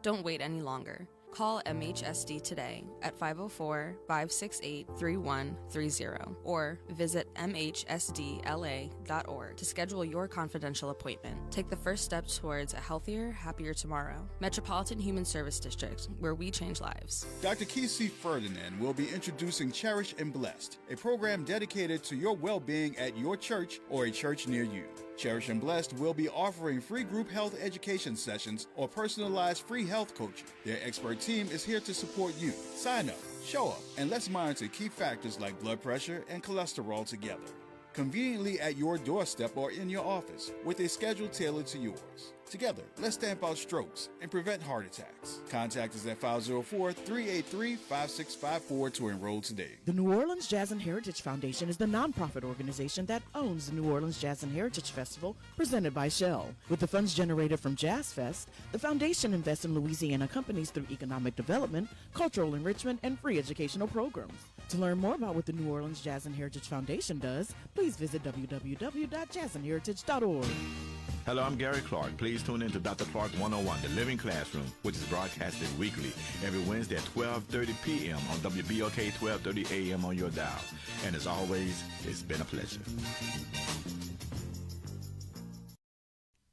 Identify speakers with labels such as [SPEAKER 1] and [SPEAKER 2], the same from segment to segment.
[SPEAKER 1] Don't wait any longer. Call MHSD today at 504-568-3130 or visit mhsdla.org to schedule your confidential appointment. Take the first step towards a healthier, happier tomorrow. Metropolitan Human Service District, where we change lives.
[SPEAKER 2] Dr. Kesey Ferdinand will be introducing Cherish and Blessed, a program dedicated to your well-being at your church or a church near you. Cherish and Blessed will be offering free group health education sessions or personalized free health coaching. Their expert team is here to support you. Sign up, show up, and let's monitor key factors like blood pressure and cholesterol together. Conveniently at your doorstep or in your office with a schedule tailored to yours. Together, let's stamp out strokes and prevent heart attacks. Contact us at 504-383-5654 to enroll today.
[SPEAKER 3] The New Orleans Jazz and Heritage Foundation is the nonprofit organization that owns the New Orleans Jazz and Heritage Festival presented by Shell. With the funds generated from Jazz Fest, the foundation invests in Louisiana companies through economic development, cultural enrichment, and free educational programs. To learn more about what the New Orleans Jazz and Heritage Foundation does, please visit www.jazzandheritage.org.
[SPEAKER 4] Hello, I'm Gary Clark. Please tune in to Dr. Clark 101, The Living Classroom, which is broadcasted weekly every Wednesday at 12:30 p.m. on WBOK 1230 a.m. on your dial. And as always, it's been a pleasure.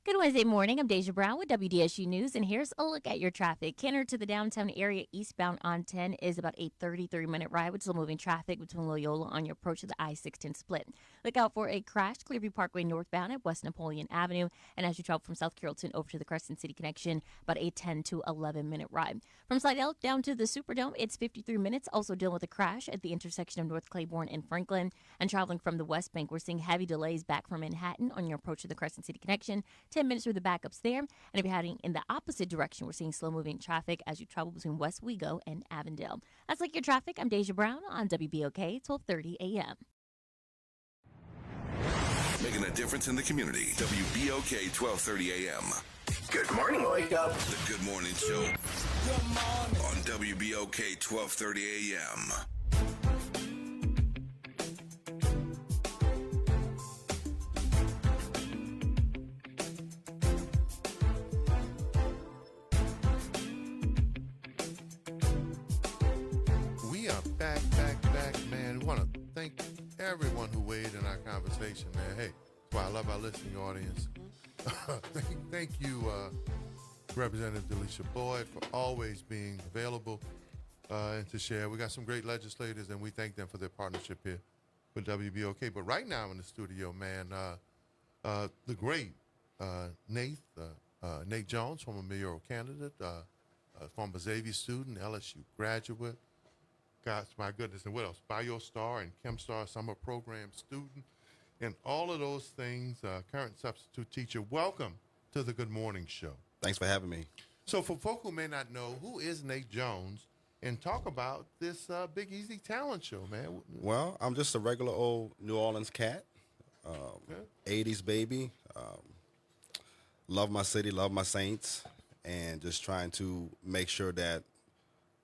[SPEAKER 5] Good Wednesday morning. I'm Deja Brown with WDSU News, and here's a look at your traffic. Kenner to the downtown area eastbound on 10 is about a 33-minute ride with slow moving traffic between Loyola on your approach to the I-610 split. Look out for a crash, Clearview Parkway northbound at West Napoleon Avenue, and as you travel from South Carrollton over to the Crescent City Connection, about a 10 to 11-minute ride. From Slidell down to the Superdome, it's 53 minutes. Also dealing with a crash at the intersection of North Claiborne and Franklin. And traveling from the West Bank, we're seeing heavy delays back from Manhattan on your approach to the Crescent City Connection. 10 minutes for the backups there. And if you're heading in the opposite direction, we're seeing slow-moving traffic as you travel between West Wego and Avondale. That's like your traffic. I'm Deja Brown on WBOK 1230 a.m.
[SPEAKER 6] Making a difference in the community. WBOK 1230 a.m.
[SPEAKER 7] Good morning, wake up.
[SPEAKER 6] The Good Morning Show. Good morning. On WBOK 1230 a.m.
[SPEAKER 8] We are back, man. We want to thank everyone who weighed in our conversation, man. Hey, that's why I love our listening audience. Thank you, Representative Delisha Boyd, for always being available and to share. We got some great legislators, and we thank them for their partnership here with WBOK. But right now in the studio, man, the great Nate Jones, former mayoral candidate, former Xavier student, LSU graduate. Gosh, my goodness, and what else? BioStar and ChemStar summer program student, and all of those things, current substitute teacher. Welcome to the Good Morning Show.
[SPEAKER 9] Thanks for having me.
[SPEAKER 8] So for folk who may not know, who is Nate Jones? And talk about this Big Easy talent show, man.
[SPEAKER 9] Well, I'm just a regular old New Orleans cat, 80s baby. Love my city, love my Saints, and just trying to make sure that,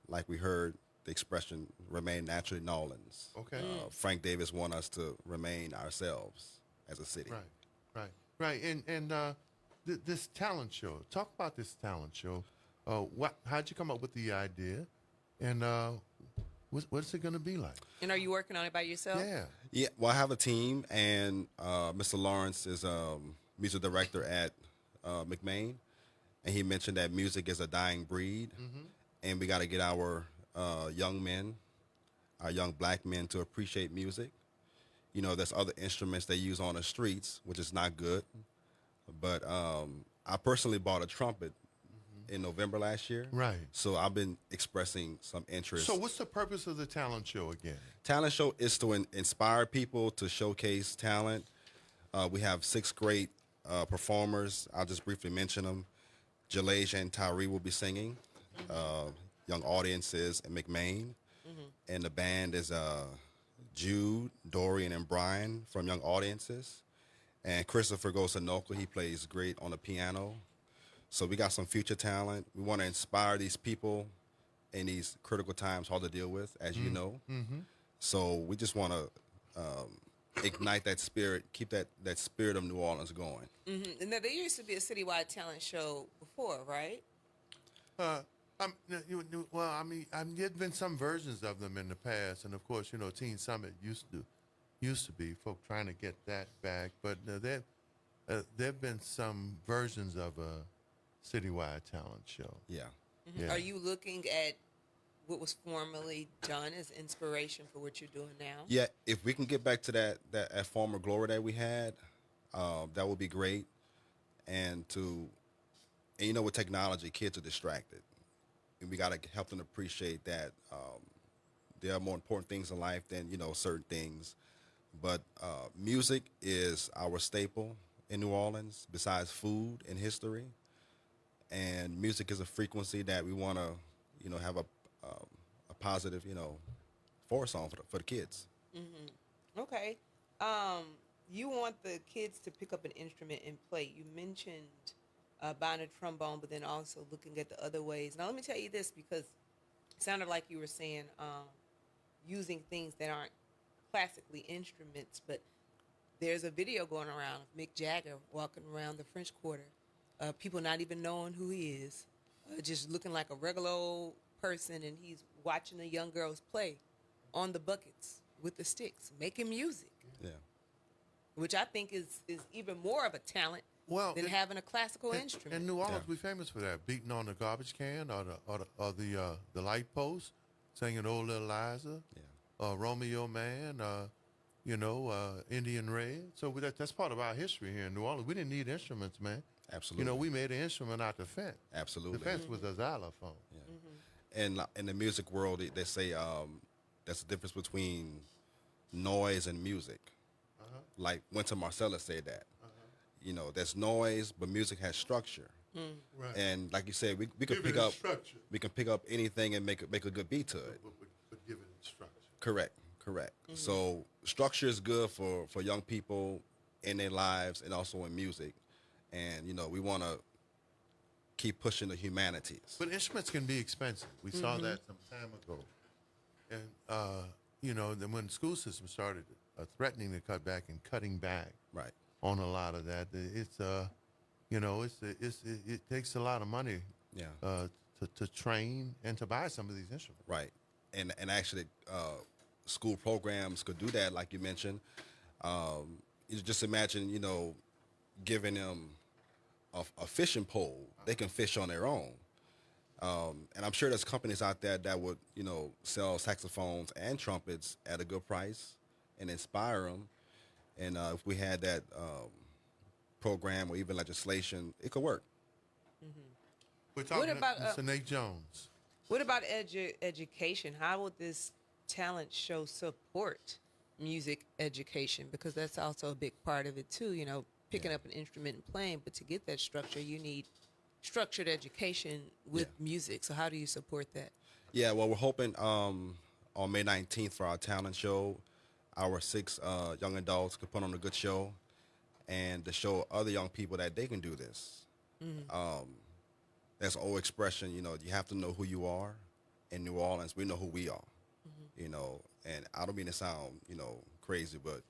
[SPEAKER 9] like we heard, the expression remain naturally New Orleans.
[SPEAKER 8] Okay.
[SPEAKER 9] Frank Davis want us to remain ourselves as a city.
[SPEAKER 8] Right. And this talent show. Talk about this talent show. How'd you come up with the idea, and what's it going to be like?
[SPEAKER 10] And are you working on it by yourself?
[SPEAKER 9] Yeah. Well, I have a team, and Mr. Lawrence is music director at McMain, and he mentioned that music is a dying breed, and we got to get our young men, our young black men, to appreciate music. You know, there's other instruments they use on the streets, which is not good. But I personally bought a trumpet in November last year.
[SPEAKER 8] Right.
[SPEAKER 9] So I've been expressing some interest.
[SPEAKER 8] So what's the purpose of the talent show again?
[SPEAKER 9] Talent show is to inspire people, to showcase talent. We have 6 great performers. I'll just briefly mention them. Jalej and Tyree will be singing. Young audiences in McMain. And the band is Jude, Dorian, and Brian from Young Audiences. And Christopher goes to Noka. He plays great on the piano. So we got some future talent. We want to inspire these people in these critical times, hard to deal with, as you know. So we just want to ignite that spirit, keep that spirit of New Orleans going.
[SPEAKER 10] And there used to be a citywide talent show before, right?
[SPEAKER 8] Well, I mean, there've been some versions of them in the past, and of course, Teen Summit used to be folk trying to get that back, but there've been some versions of a citywide talent show.
[SPEAKER 9] Yeah.
[SPEAKER 10] Mm-hmm.
[SPEAKER 8] Yeah.
[SPEAKER 10] Are you looking at what was formerly done as inspiration for what you're doing now?
[SPEAKER 9] Yeah, if we can get back to that former glory that we had, that would be great. And with technology, kids are distracted, and we got to help them appreciate that there are more important things in life than certain things. But music is our staple in New Orleans, besides food and history. And music is a frequency that we want to, have a positive, force on for the kids.
[SPEAKER 10] Mm-hmm. Okay. You want the kids to pick up an instrument and play. You mentioned buying a trombone, but then also looking at the other ways. Now, let me tell you this, because it sounded like you were saying using things that aren't classically instruments, but there's a video going around of Mick Jagger walking around the French Quarter. People not even knowing who he is, just looking like a regular old person, and he's watching the young girls play on the buckets with the sticks, making music.
[SPEAKER 9] Yeah.
[SPEAKER 10] Which I think is even more of a talent than having a classical instrument.
[SPEAKER 8] In New Orleans, we're famous for that, beating on the garbage can or the light post, singing "Old Little Liza," "Romeo Man," Indian Red. So that's part of our history here in New Orleans. We didn't need instruments, man.
[SPEAKER 9] Absolutely.
[SPEAKER 8] We made an instrument out the fence.
[SPEAKER 9] Absolutely.
[SPEAKER 8] The fence was a xylophone.
[SPEAKER 9] Yeah. And in the music world, they say that's the difference between noise and music. Like Wynton Marsalis said that. There's noise, but music has structure.
[SPEAKER 8] Right.
[SPEAKER 9] And like you said, we can pick up anything and make a good beat to it.
[SPEAKER 8] But give it structure.
[SPEAKER 9] Correct. Mm-hmm. So structure is good for young people in their lives and also in music. And we want to keep pushing the humanities.
[SPEAKER 8] But instruments can be expensive. We saw that some time ago. And then when the school system started threatening to cut back and cutting back on a lot of that, it takes a lot of money to train and to buy some of these instruments.
[SPEAKER 9] Right. And actually school programs could do that, like you mentioned. You just imagine, giving them a fishing pole. They can fish on their own. And I'm sure there's companies out there that would, sell saxophones and trumpets at a good price and inspire them. And if we had that program or even legislation, it could work.
[SPEAKER 10] Mm-hmm.
[SPEAKER 8] We're talking about Mr. Nate Jones.
[SPEAKER 10] What about education? How would this talent show support music education? Because that's also a big part of it too. Picking up an instrument and playing, but to get that structure, you need structured education with music. So how do you support that? Yeah, well,
[SPEAKER 9] we're hoping on May 19th for our talent show, our 6 young adults could put on a good show and to show other young people that they can do this. Mm-hmm. That's an old expression, you have to know who you are. In New Orleans, we know who we are, and I don't mean to sound, crazy, but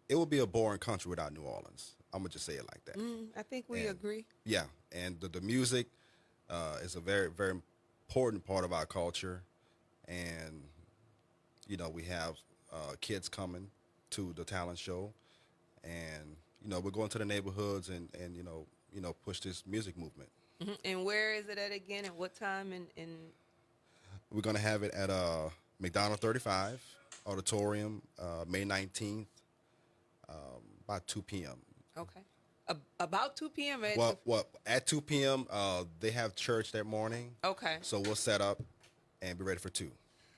[SPEAKER 9] it would be a boring country without New Orleans. I'm going to just say it like that.
[SPEAKER 10] I think we agree.
[SPEAKER 9] Yeah, and the music is a very, very important part of our culture. And, we have kids coming to the talent show. And, we're going to the neighborhoods and push this music movement.
[SPEAKER 10] Mm-hmm. And where is it at again? At what time?
[SPEAKER 9] We're going to have it at McDonald 35 Auditorium, May 19th, about 2 p.m.
[SPEAKER 10] Okay. About 2 p.m.
[SPEAKER 9] At 2 p.m., they have church that morning.
[SPEAKER 10] Okay.
[SPEAKER 9] So we'll set up and be ready for 2.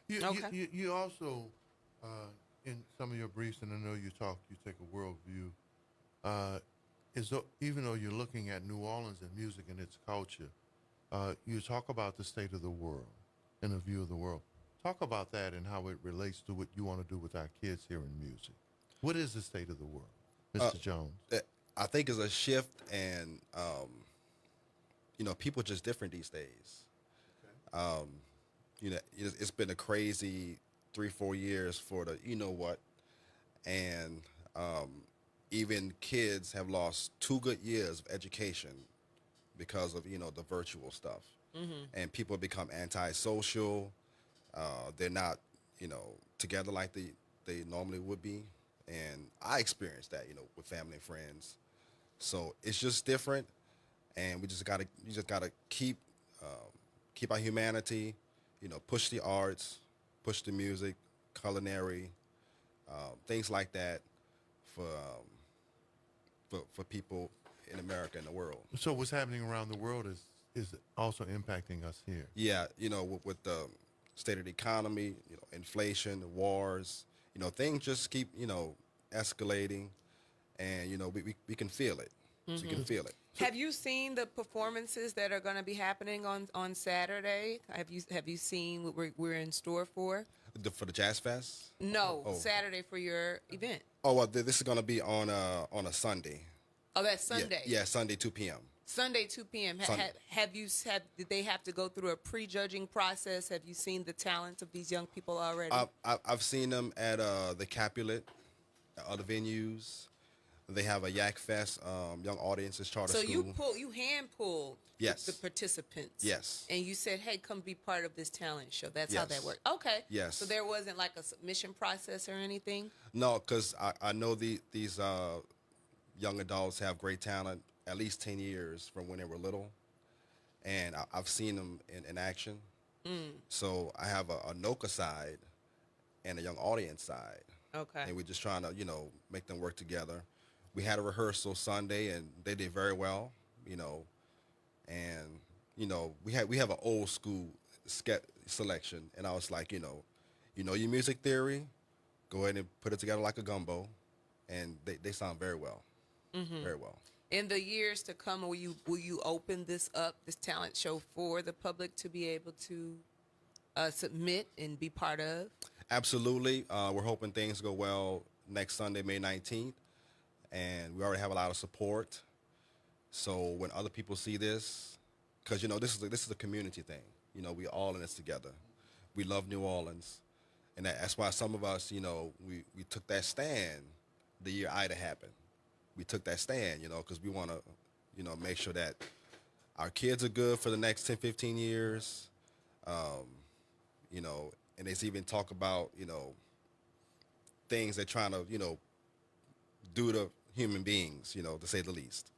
[SPEAKER 8] You also, in some of your briefs, and I know you take a world view, even though you're looking at New Orleans and music and its culture, you talk about the state of the world and the view of the world. Talk about that and how it relates to what you want to do with our kids here in music. What is the state of the world, Mr. Jones?
[SPEAKER 9] I think it's a shift, and people are just different these days. Okay. It's been a crazy 3-4 years for the and even kids have lost 2 good years of education because of the virtual stuff. and people become antisocial. They're not, together like they normally would be. And I experienced that, with family and friends. So it's just different, and you just gotta keep our humanity, push the arts, push the music, culinary, things like that for people in America and the world.
[SPEAKER 8] So what's happening around the world is also impacting us here.
[SPEAKER 9] Yeah, with the state of the economy, inflation, the wars, things just keep, escalating, and, we can feel it. So you can feel it.
[SPEAKER 10] Have you seen the performances that are going to be happening on Saturday? Have you seen what we're in store for?
[SPEAKER 9] For the Jazz Fest?
[SPEAKER 10] No,
[SPEAKER 9] Oh.
[SPEAKER 10] Saturday for your event.
[SPEAKER 9] Oh, well, this is going to be on a Sunday.
[SPEAKER 10] Oh, that's Sunday.
[SPEAKER 9] Yeah, Sunday, 2 p.m.
[SPEAKER 10] Sunday, 2 p.m.
[SPEAKER 9] Sunday.
[SPEAKER 10] Did they have to go through a prejudging process? Have you seen the talents of these young people already?
[SPEAKER 9] I've seen them at the Capulet, at other venues. They have a Yak Fest, young audiences charter
[SPEAKER 10] so
[SPEAKER 9] school.
[SPEAKER 10] you hand pulled
[SPEAKER 9] Yes.
[SPEAKER 10] the participants.
[SPEAKER 9] Yes.
[SPEAKER 10] And you said, hey, come be part of this talent show. That's how
[SPEAKER 9] Yes.
[SPEAKER 10] that worked. Okay.
[SPEAKER 9] Yes.
[SPEAKER 10] So there wasn't like a submission process or anything?
[SPEAKER 9] No, because I know these young adults have great talent, at least 10 years from when they were little. And I've seen them in action. So I have a NOCA side and a young audience side.
[SPEAKER 10] Okay.
[SPEAKER 9] And we're just trying to, make them work together. We had a rehearsal Sunday, and they did very well, and, we have an old school selection. And I was like, your music theory, go ahead and put it together like a gumbo. And they sound very well, very well.
[SPEAKER 10] In the years to come, will you open this talent show for the public to be able to submit and be part of?
[SPEAKER 9] Absolutely. We're hoping things go well next Sunday, May 19th. And we already have a lot of support. So when other people see this, because, this is a community thing. We all in this together. We love New Orleans. And that's why some of us, we took that stand the year Ida happened. We took that stand, because we want to, make sure that our kids are good for the next 10, 15 years. And they even talk about, things they're trying to, do to human beings, to say the least.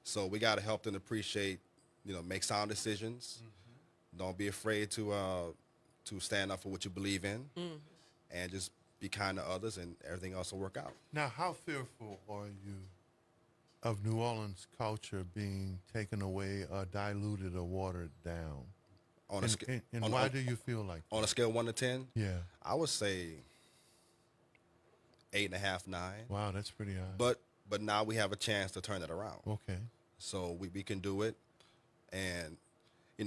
[SPEAKER 9] So we got to help them appreciate, make sound decisions. Don't be afraid to stand up for what you believe in, and just be kind to others, and everything else will work out.
[SPEAKER 8] Now, how fearful are you of New Orleans culture being taken away or diluted or watered down? Why do you feel like that?
[SPEAKER 9] On a scale of 1 to 10?
[SPEAKER 8] Yeah.
[SPEAKER 9] I would say 8.5, 9.
[SPEAKER 8] Wow, that's pretty high.
[SPEAKER 9] But now we have a chance to turn it around.
[SPEAKER 8] Okay.
[SPEAKER 9] So we can do it. And,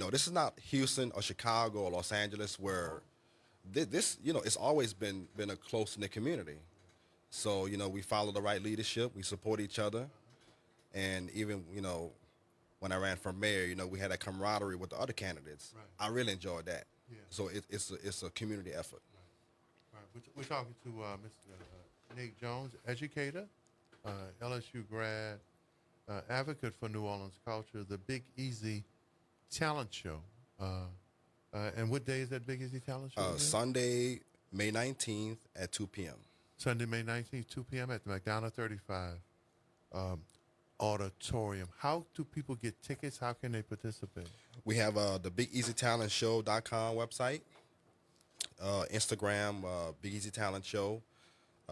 [SPEAKER 9] this is not Houston or Chicago or Los Angeles where this it's always been a close-knit community. So, we follow the right leadership. We support each other. And even, when I ran for mayor, we had that camaraderie with the other candidates. Right. I really enjoyed that. Yeah. So it's a community effort.
[SPEAKER 8] Right. We're talking to Mr. Nate Jones, educator, LSU grad, advocate for New Orleans culture, the Big Easy Talent Show. And what day is that Big Easy Talent Show?
[SPEAKER 9] Sunday, May 19th at 2 p.m.
[SPEAKER 8] Sunday, May 19th, 2 p.m. at the McDonough 35 Auditorium. How do people get tickets? How can they participate?
[SPEAKER 9] We have the BigEasyTalentShow.com website, Instagram, Big Easy Talent Show.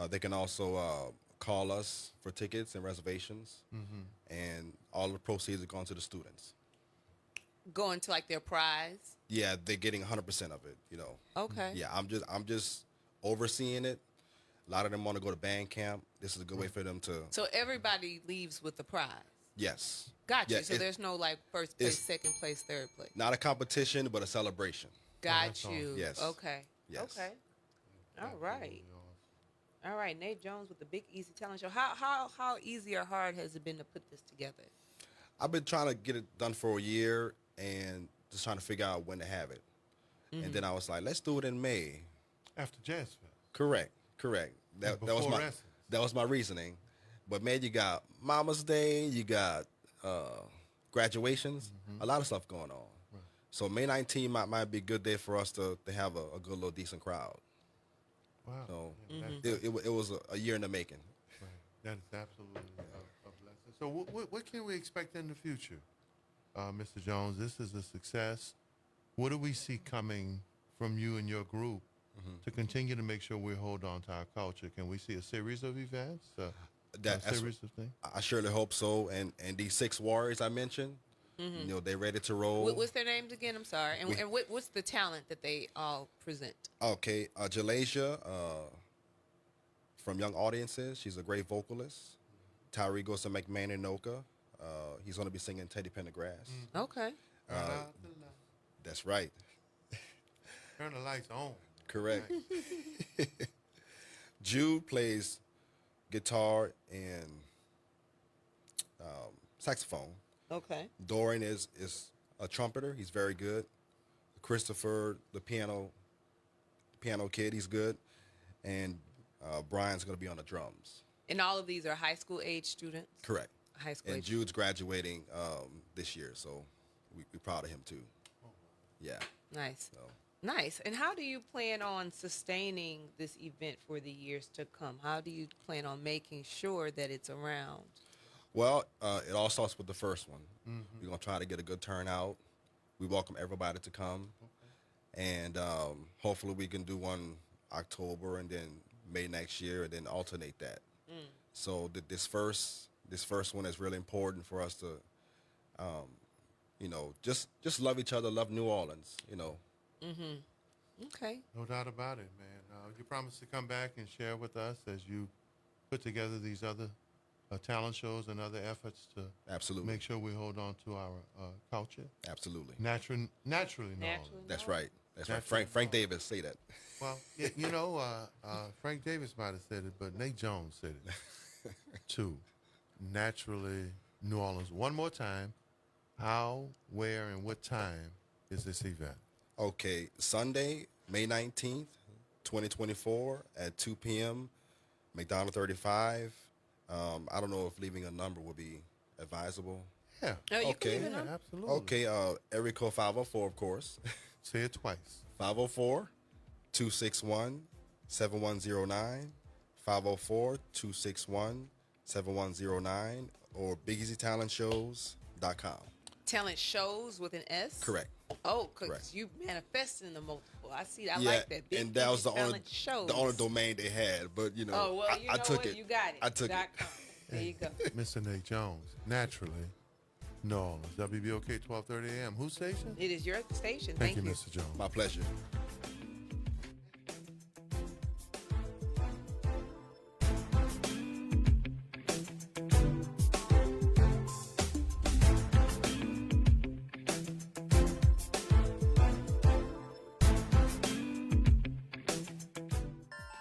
[SPEAKER 9] They can also call us for tickets and reservations, and all the proceeds are going to the students.
[SPEAKER 10] Going to like their prize?
[SPEAKER 9] Yeah, they're getting 100% of it.
[SPEAKER 10] Okay.
[SPEAKER 9] Yeah, I'm just overseeing it. A lot of them want to go to band camp. This is a good way for them to.
[SPEAKER 10] So everybody leaves with the prize.
[SPEAKER 9] Yes.
[SPEAKER 10] Gotcha.
[SPEAKER 9] Yeah,
[SPEAKER 10] so there's no like first place, second place, third place.
[SPEAKER 9] Not a competition, but a celebration.
[SPEAKER 10] Got you.
[SPEAKER 9] Yes.
[SPEAKER 10] Okay.
[SPEAKER 9] Yes.
[SPEAKER 10] Okay. All right. All right. Nate Jones with the Big Easy Talent Show. How easy or hard has it been to put this together?
[SPEAKER 9] I've been trying to get it done for a year and just trying to figure out when to have it. And then I was like, let's do it in May.
[SPEAKER 8] After Jazz Fest.
[SPEAKER 9] Correct. That was my reasoning. But man, you got Mama's Day, you got graduations, a lot of stuff going on. So May 19th might be a good day for us to have a good little decent crowd.
[SPEAKER 8] Wow.
[SPEAKER 9] So
[SPEAKER 8] Mm-hmm.
[SPEAKER 9] it was a year in the making.
[SPEAKER 8] Right. That is absolutely a blessing. So what can we expect in the future, Mr. Jones? This is a success. What do we see coming from you and your group to continue to make sure we hold on to our culture? Can we see a series of events, a series of things?
[SPEAKER 9] I surely hope so. And these 6 warriors I mentioned, you know, they're ready to roll.
[SPEAKER 10] What's their names again? I'm sorry. And what's the talent that they all present?
[SPEAKER 9] Okay, Jalasia from Young Audiences. She's a great vocalist. Tyree goes to McMahon and Noka. He's going to be singing Teddy Pendergrass.
[SPEAKER 10] Okay.
[SPEAKER 9] That's right.
[SPEAKER 8] Turn the lights on.
[SPEAKER 9] Correct. Jude plays guitar and saxophone.
[SPEAKER 10] Okay.
[SPEAKER 9] Dorian is a trumpeter. He's very good. Christopher, the piano kid, he's good. And Brian's going to be on the drums.
[SPEAKER 10] And all of these are high school age students?
[SPEAKER 9] Correct.
[SPEAKER 10] High school
[SPEAKER 9] And
[SPEAKER 10] age
[SPEAKER 9] Jude's graduating this year, so we're proud of him too. Yeah.
[SPEAKER 10] Nice.
[SPEAKER 9] So.
[SPEAKER 10] Nice. And how do you plan on sustaining this event for the years to come? How do you plan on making sure that it's around?
[SPEAKER 9] Well, it all starts with the first one. We're going to try to get a good turnout. We welcome everybody to come. And hopefully we can do one October and then May next year and then alternate that. So this first one is really important for us to, you know, just love each other, love New Orleans, you know.
[SPEAKER 10] Okay.
[SPEAKER 8] No doubt about it, man. You promise to come back and share with us as you put together these other talent shows and other efforts to
[SPEAKER 9] absolutely
[SPEAKER 8] make sure we hold on to our culture.
[SPEAKER 9] Absolutely.
[SPEAKER 8] Naturally,
[SPEAKER 9] That's right. That's right. Frank Davis say that.
[SPEAKER 8] Well, you know, Frank Davis might have said it, but Nate Jones said it too. Naturally, New Orleans. One more time. How, where, and what time is this event?
[SPEAKER 9] Okay, Sunday, May 19th, 2024 at 2 p.m., McDonald 35. I don't know if leaving a number would be advisable.
[SPEAKER 8] Yeah.
[SPEAKER 10] No, you can leave
[SPEAKER 8] Yeah,
[SPEAKER 10] it up.
[SPEAKER 8] absolutely.
[SPEAKER 9] Okay, area code 504, of course.
[SPEAKER 8] Say it twice.
[SPEAKER 9] 504-261-7109, 504-261-7109, or BigEasyTalentShows.com.
[SPEAKER 10] Talent shows with an S?
[SPEAKER 9] Correct.
[SPEAKER 10] Oh, because
[SPEAKER 9] Correct.
[SPEAKER 10] you manifesting the multiple. I see. I
[SPEAKER 9] Yeah,
[SPEAKER 10] like that. Big
[SPEAKER 9] and that was the only
[SPEAKER 10] shows.
[SPEAKER 9] domain they had. But you know,
[SPEAKER 10] Oh well, you
[SPEAKER 9] I
[SPEAKER 10] know
[SPEAKER 9] took
[SPEAKER 10] what?
[SPEAKER 9] it.
[SPEAKER 10] You got it.
[SPEAKER 9] I took it.
[SPEAKER 10] .com. There you go.
[SPEAKER 8] Mr. Nate Jones, naturally, New Orleans, WBOK 1230 AM. Whose station?
[SPEAKER 10] It is your station.
[SPEAKER 8] Thank you,
[SPEAKER 10] you.
[SPEAKER 8] Mr. Jones.
[SPEAKER 9] My pleasure.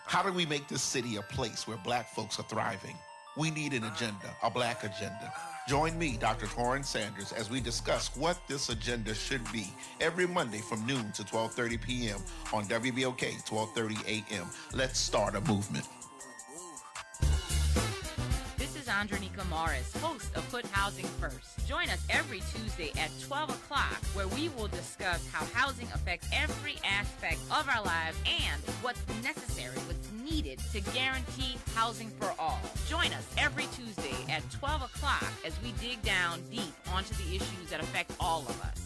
[SPEAKER 11] How do we make this city a place where black folks are thriving? We need an agenda, a black agenda. Join me, Dr. Torrance Sanders, as we discuss what this agenda should be every Monday from noon to 12:30 p.m. on WBOK 1230 AM. Let's start a movement.
[SPEAKER 12] This is Andronica Morris, host of Put Housing First. Join us every Tuesday at 12 o'clock, where we will discuss how housing affects every aspect of our lives and what's necessary, what's needed to guarantee housing for all. Join us every Tuesday at 12 o'clock as we dig down deep onto the issues that affect all of us.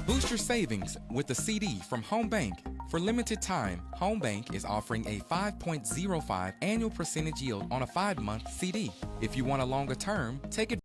[SPEAKER 13] Boost your savings with a CD from Home Bank. For limited time, Home Bank is offering a 5.05 annual percentage yield on a 5-month CD. If you want a longer term, take it.